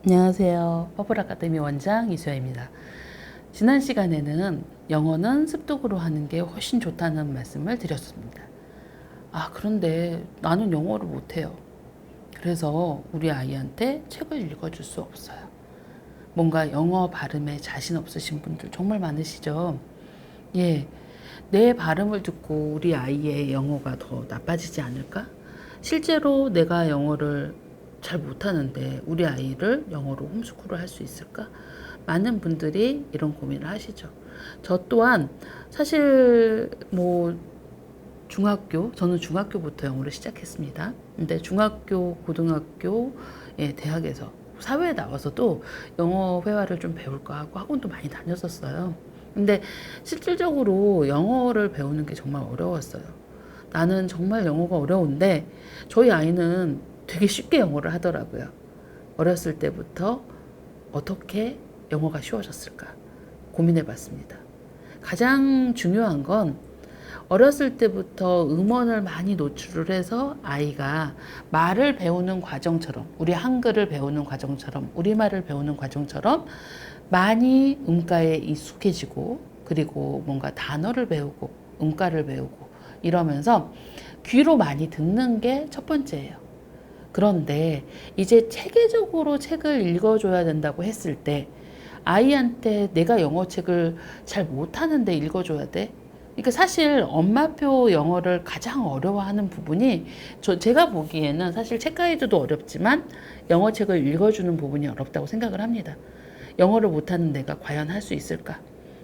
안녕하세요. 버블 아카데미 원장 이수연입니다. 지난 시간에는 영어는 습득으로 하는 게 훨씬 좋다는 말씀을 드렸습니다. 그런데 나는 영어를 못해요. 그래서 우리 아이한테 책을 읽어줄 수 없어요. 뭔가 영어 발음에 자신 없으신 분들 정말 많으시죠? 예. 내 발음을 듣고 우리 아이의 영어가 더 나빠지지 않을까? 실제로 내가 영어를 잘 못하는데 우리 아이를 영어로 홈스쿨을 할 수 있을까? 많은 분들이 이런 고민을 하시죠. 저 또한 사실 저는 중학교부터 영어를 시작했습니다. 근데 중학교, 고등학교, 대학에서 사회에 나와서도 영어 회화를 좀 배울까 하고 학원도 많이 다녔었어요. 근데 실질적으로 영어를 배우는 게 정말 어려웠어요. 나는 정말 영어가 어려운데 저희 아이는 되게 쉽게 영어를 하더라고요. 어렸을 때부터 어떻게 영어가 쉬워졌을까 고민해 봤습니다. 가장 중요한 건 어렸을 때부터 음원을 많이 노출을 해서 아이가 말을 배우는 과정처럼, 우리 한글을 배우는 과정처럼, 우리말을 배우는 과정처럼 많이 음가에 익숙해지고, 그리고 뭔가 단어를 배우고, 음가를 배우고 이러면서 귀로 많이 듣는 게 첫 번째예요. 그런데 이제 체계적으로 책을 읽어줘야 된다고 했을 때 아이한테 내가 영어책을 잘 못하는데 읽어줘야 돼? 그러니까 사실 엄마표 영어를 가장 어려워하는 부분이 제가 보기에는 사실 책 가이드도 어렵지만 영어책을 읽어주는 부분이 어렵다고 생각을 합니다. 영어를 못하는 내가 과연 할 수 있을까?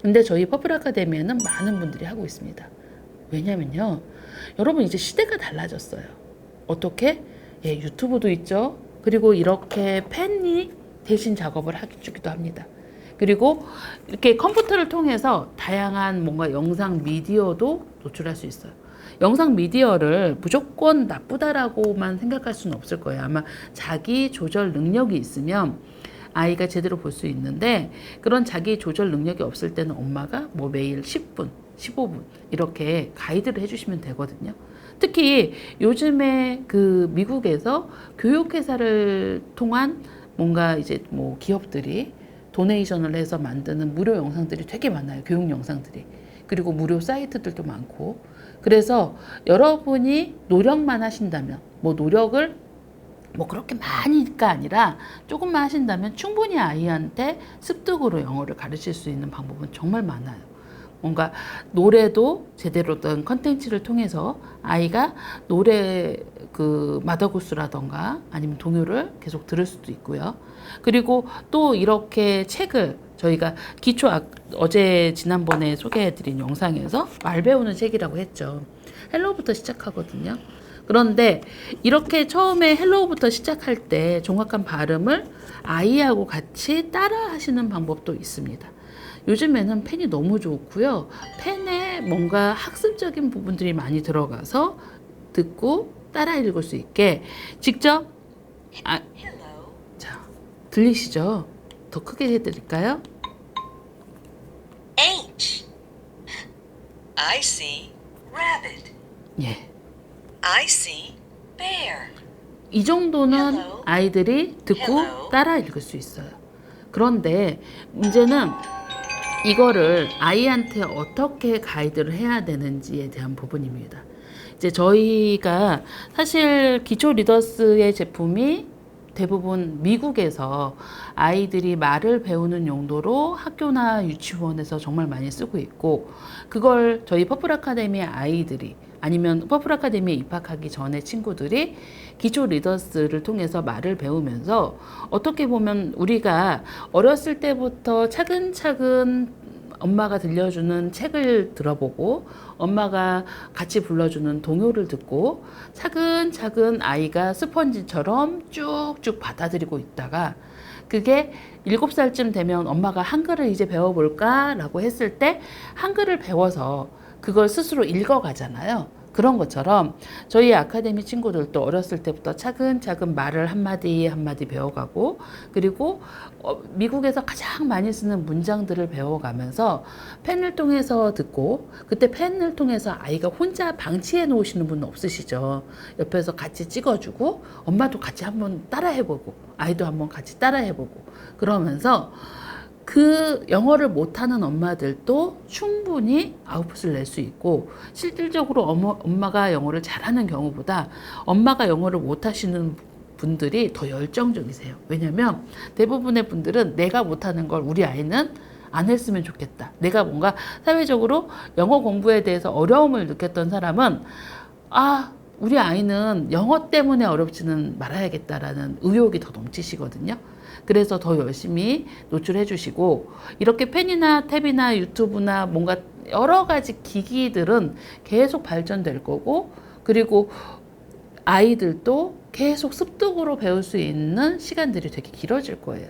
근데 저희 퍼플 아카데미에는 많은 분들이 하고 있습니다. 왜냐면요, 여러분 이제 시대가 달라졌어요. 어떻게? 유튜브도 있죠. 그리고 이렇게 펜이 대신 작업을 해주기도 합니다. 그리고 이렇게 컴퓨터를 통해서 다양한 뭔가 영상 미디어도 노출할 수 있어요. 영상 미디어를 무조건 나쁘다라고만 생각할 수는 없을 거예요. 아마 자기 조절 능력이 있으면 아이가 제대로 볼 수 있는데, 그런 자기 조절 능력이 없을 때는 엄마가 매일 10분, 15분 이렇게 가이드를 해주시면 되거든요. 특히 요즘에 그 미국에서 교육회사를 통한 뭔가 이제 기업들이 도네이션을 해서 만드는 무료 영상들이 되게 많아요. 교육 영상들이. 그리고 무료 사이트들도 많고. 그래서 여러분이 노력만 하신다면, 노력을 그렇게 많이가 아니라 조금만 하신다면 충분히 아이한테 습득으로 영어를 가르칠 수 있는 방법은 정말 많아요. 뭔가 노래도 제대로 된 컨텐츠를 통해서 아이가 노래 마더구스라던가 아니면 동요를 계속 들을 수도 있고요. 그리고 또 이렇게 책을 저희가 어제 지난번에 소개해드린 영상에서 말 배우는 책이라고 했죠. 헬로부터 시작하거든요. 그런데 이렇게 처음에 헬로우부터 시작할 때 정확한 발음을 아이하고 같이 따라 하시는 방법도 있습니다. 요즘에는 펜이 너무 좋고요. 펜에 뭔가 학습적인 부분들이 많이 들어가서 듣고 따라 읽을 수 있게 직접 자, 들리시죠? 더 크게 해드릴까요? H. I see rabbit. 예. I see bear. 이 정도는 Hello. 아이들이 듣고 Hello. 따라 읽을 수 있어요. 그런데 문제는 이거를 아이한테 어떻게 가이드를 해야 되는지에 대한 부분입니다. 이제 저희가 사실 기초 리더스의 제품이 대부분 미국에서 아이들이 말을 배우는 용도로 학교나 유치원에서 정말 많이 쓰고 있고, 그걸 저희 퍼플 아카데미의 아이들이 아니면 퍼플 아카데미에 입학하기 전에 친구들이 기초 리더스를 통해서 말을 배우면서 어떻게 보면 우리가 어렸을 때부터 차근차근 엄마가 들려주는 책을 들어보고 엄마가 같이 불러주는 동요를 듣고 차근차근 아이가 스펀지처럼 쭉쭉 받아들이고 있다가 그게 7살쯤 되면 엄마가 한글을 이제 배워볼까? 라고 했을 때 한글을 배워서 그걸 스스로 읽어가잖아요. 그런 것처럼 저희 아카데미 친구들도 어렸을 때부터 차근차근 말을 한마디 한마디 배워가고, 그리고 미국에서 가장 많이 쓰는 문장들을 배워가면서 펜을 통해서 듣고, 그때 펜을 통해서 아이가 혼자 방치해 놓으시는 분은 없으시죠. 옆에서 같이 찍어주고 엄마도 같이 한번 따라해보고 아이도 한번 같이 따라해보고, 그러면서 그 영어를 못하는 엄마들도 충분히 아웃풋을 낼 수 있고, 실질적으로 엄마가 영어를 잘하는 경우보다 엄마가 영어를 못하시는 분들이 더 열정적이세요. 왜냐면 대부분의 분들은 내가 못하는 걸 우리 아이는 안 했으면 좋겠다. 내가 뭔가 사회적으로 영어 공부에 대해서 어려움을 느꼈던 사람은 우리 아이는 영어 때문에 어렵지는 말아야겠다라는 의욕이 더 넘치시거든요. 그래서 더 열심히 노출해 주시고, 이렇게 펜이나 탭이나 유튜브나 뭔가 여러 가지 기기들은 계속 발전될 거고, 그리고 아이들도 계속 습득으로 배울 수 있는 시간들이 되게 길어질 거예요.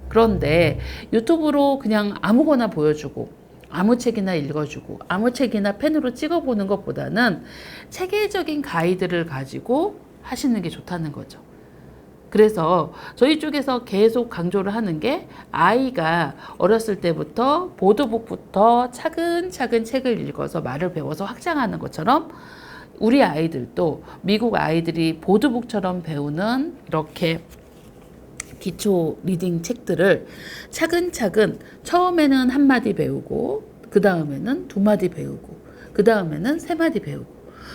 그런데 유튜브로 그냥 아무거나 보여주고 아무 책이나 읽어주고 아무 책이나 펜으로 찍어보는 것보다는 체계적인 가이드를 가지고 하시는 게 좋다는 거죠. 그래서 저희 쪽에서 계속 강조를 하는 게, 아이가 어렸을 때부터 보드북부터 차근차근 책을 읽어서 말을 배워서 확장하는 것처럼 우리 아이들도 미국 아이들이 보드북처럼 배우는 이렇게 기초 리딩 책들을 차근차근 처음에는 한 마디 배우고, 그 다음에는 두 마디 배우고, 그 다음에는 세 마디 배우고,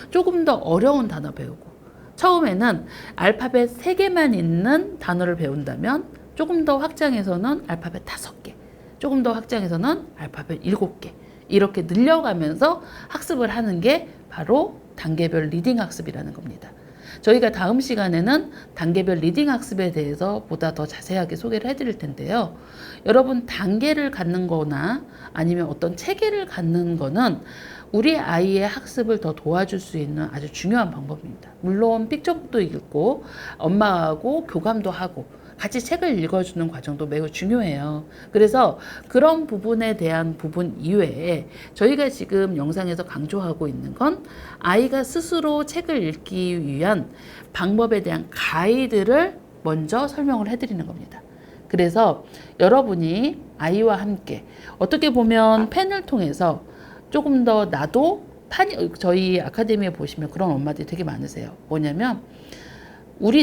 조금 더 어려운 단어 배우고, 처음에는 알파벳 3개만 있는 단어를 배운다면 조금 더 확장해서는 알파벳 5개, 조금 더 확장해서는 알파벳 7개, 이렇게 늘려가면서 학습을 하는 게 바로 단계별 리딩 학습이라는 겁니다. 저희가 다음 시간에는 단계별 리딩 학습에 대해서 보다 더 자세하게 소개를 해드릴 텐데요. 여러분, 단계를 갖는 거나 아니면 어떤 체계를 갖는 거는 우리 아이의 학습을 더 도와줄 수 있는 아주 중요한 방법입니다. 물론 픽처북도 읽고 엄마하고 교감도 하고 같이 책을 읽어주는 과정도 매우 중요해요. 그래서 그런 부분에 대한 부분 이외에 저희가 지금 영상에서 강조하고 있는 건 아이가 스스로 책을 읽기 위한 방법에 대한 가이드를 먼저 설명을 해드리는 겁니다. 그래서 여러분이 아이와 함께 어떻게 보면 펜을 통해서 조금 더 나도 저희 아카데미에 보시면 그런 엄마들이 되게 많으세요. 뭐냐면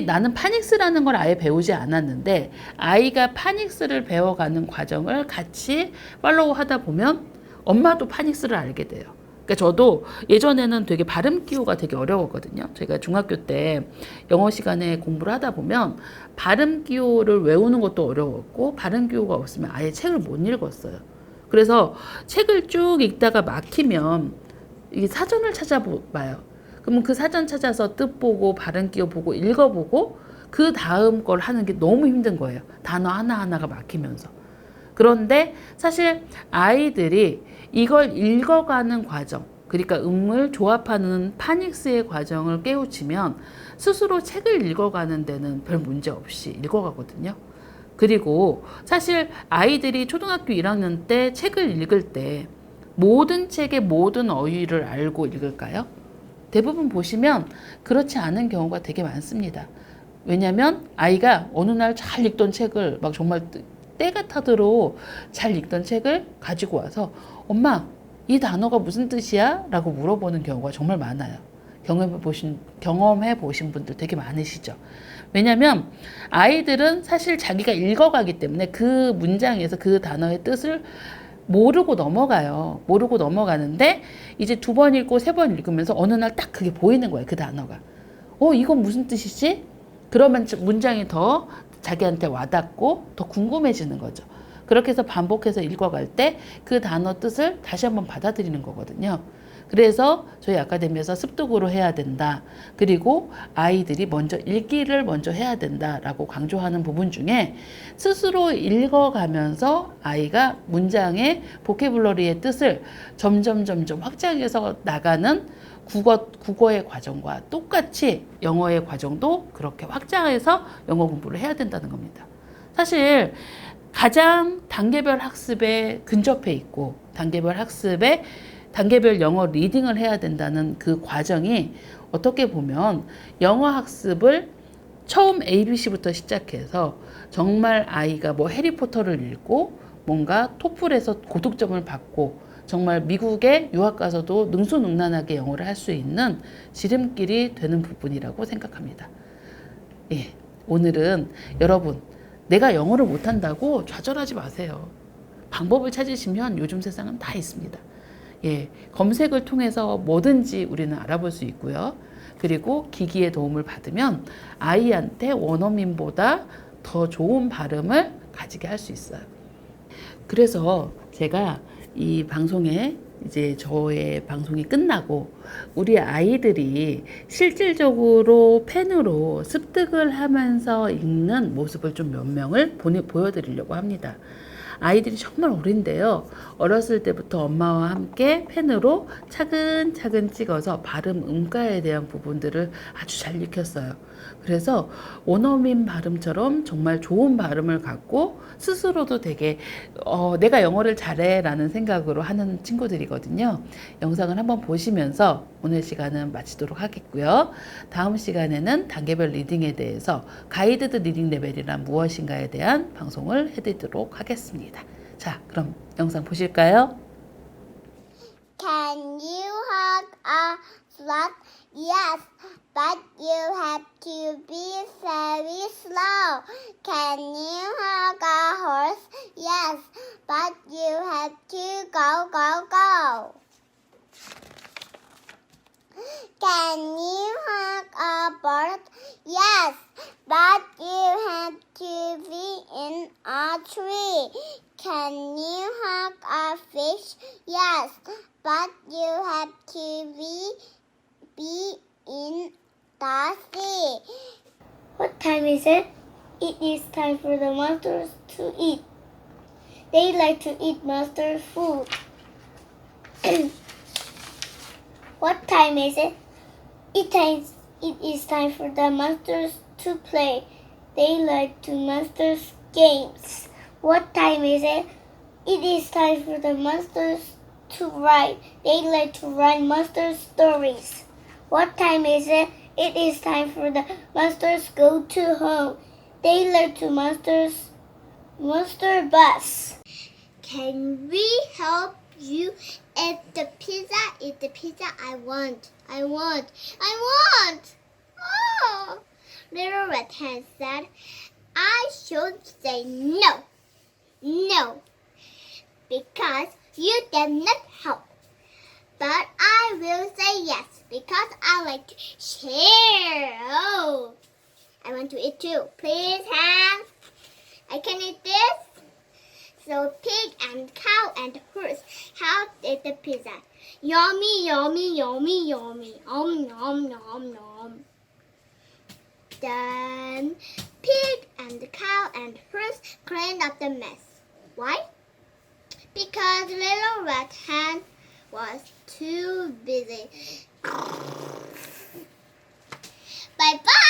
나는 파닉스라는 걸 아예 배우지 않았는데 아이가 파닉스를 배워가는 과정을 같이 팔로우 하다 보면 엄마도 파닉스를 알게 돼요. 그러니까 저도 예전에는 되게 발음 기호가 되게 어려웠거든요. 제가 중학교 때 영어 시간에 공부를 하다 보면 발음 기호를 외우는 것도 어려웠고, 발음 기호가 없으면 아예 책을 못 읽었어요. 그래서 책을 쭉 읽다가 막히면 이게 사전을 찾아봐요. 그러면 그 사전 찾아서 뜻 보고 발음 기호 보고 읽어보고 그 다음 걸 하는 게 너무 힘든 거예요. 단어 하나하나가 막히면서. 그런데 사실 아이들이 이걸 읽어가는 과정, 그러니까 음을 조합하는 파닉스의 과정을 깨우치면 스스로 책을 읽어가는 데는 별 문제 없이 읽어가거든요. 그리고 사실 아이들이 초등학교 1학년 때 책을 읽을 때 모든 책의 모든 어휘를 알고 읽을까요? 대부분 보시면 그렇지 않은 경우가 되게 많습니다. 왜냐하면 아이가 어느 날 잘 읽던 책을 막 정말 때가 타도록 잘 읽던 책을 가지고 와서 엄마, 이 단어가 무슨 뜻이야? 라고 물어보는 경우가 정말 많아요. 경험해 보신 분들 되게 많으시죠. 왜냐하면 아이들은 사실 자기가 읽어가기 때문에 그 문장에서 그 단어의 뜻을 모르고 넘어가요. 모르고 넘어가는데 이제 2번 읽고 3번 읽으면서 어느 날 딱 그게 보이는 거예요. 그 단어가. 이건 무슨 뜻이지? 그러면 문장이 더 자기한테 와닿고 더 궁금해지는 거죠. 그렇게 해서 반복해서 읽어갈 때 그 단어 뜻을 다시 한번 받아들이는 거거든요. 그래서 저희 아카데미에서 습득으로 해야 된다. 그리고 아이들이 먼저 읽기를 먼저 해야 된다라고 강조하는 부분 중에 스스로 읽어가면서 아이가 문장의 보케블러리의 뜻을 점점 확장해서 나가는 국어의 과정과 똑같이 영어의 과정도 그렇게 확장해서 영어 공부를 해야 된다는 겁니다. 사실 가장 단계별 학습에 근접해 있고 단계별 학습에 단계별 영어 리딩을 해야 된다는 그 과정이 어떻게 보면 영어 학습을 처음 ABC부터 시작해서 정말 아이가 뭐 해리포터를 읽고 뭔가 토플에서 고득점을 받고 정말 미국에 유학 가서도 능수능란하게 영어를 할 수 있는 지름길이 되는 부분이라고 생각합니다. 예, 오늘은 여러분 내가 영어를 못한다고 좌절하지 마세요. 방법을 찾으시면 요즘 세상은 다 있습니다. 예, 검색을 통해서 뭐든지 우리는 알아볼 수 있고요. 그리고 기기의 도움을 받으면 아이한테 원어민보다 더 좋은 발음을 가지게 할 수 있어요. 그래서 제가 이 방송에 이제 저의 방송이 끝나고 우리 아이들이 실질적으로 펜으로 습득을 하면서 읽는 모습을 좀 몇 명을 보여드리려고 합니다. 아이들이 정말 어린데요. 어렸을 때부터 엄마와 함께 펜으로 차근차근 찍어서 발음, 음가에 대한 부분들을 아주 잘 익혔어요. 그래서 원어민 발음처럼 정말 좋은 발음을 갖고 스스로도 되게 내가 영어를 잘해 라는 생각으로 하는 친구들이거든요. 영상을 한번 보시면서 오늘 시간은 마치도록 하겠고요. 다음 시간에는 단계별 리딩에 대해서 가이드드 리딩 레벨이란 무엇인가에 대한 방송을 해드리도록 하겠습니다. 자, 그럼 영상 보실까요? Can you hug a sloth? Yes, but you have to be very slow. Can you hug a horse? Yes, but you have to go, go, go. Can you hug a bird? Yes, but you have to be in a tree. Can you hug a fish? Yes, but you have to be in the sea. What time is it? It is time for the monsters to eat. They like to eat monster food. What time is it? It is time for the monsters to play. They like to monsters games. What time is it? It is time for the monsters to write. They like to write monster stories. What time is it? It is time for the monsters go to home. They like to monster bus. Can we help you eat the pizza? Eat the pizza I want. Oh! Little Red Hen said, I should say no. No. Because you did not help. But I will say yes because I like to share. Oh, I want to eat too. Please, hands. I can eat this. So pig and cow and horse helped eat the pizza. Yummy, yummy, yummy, yummy. Nom, nom, nom. Then pig and cow and horse cleaned up the mess. Why? Because Little Red Hen was too busy. Bye-bye.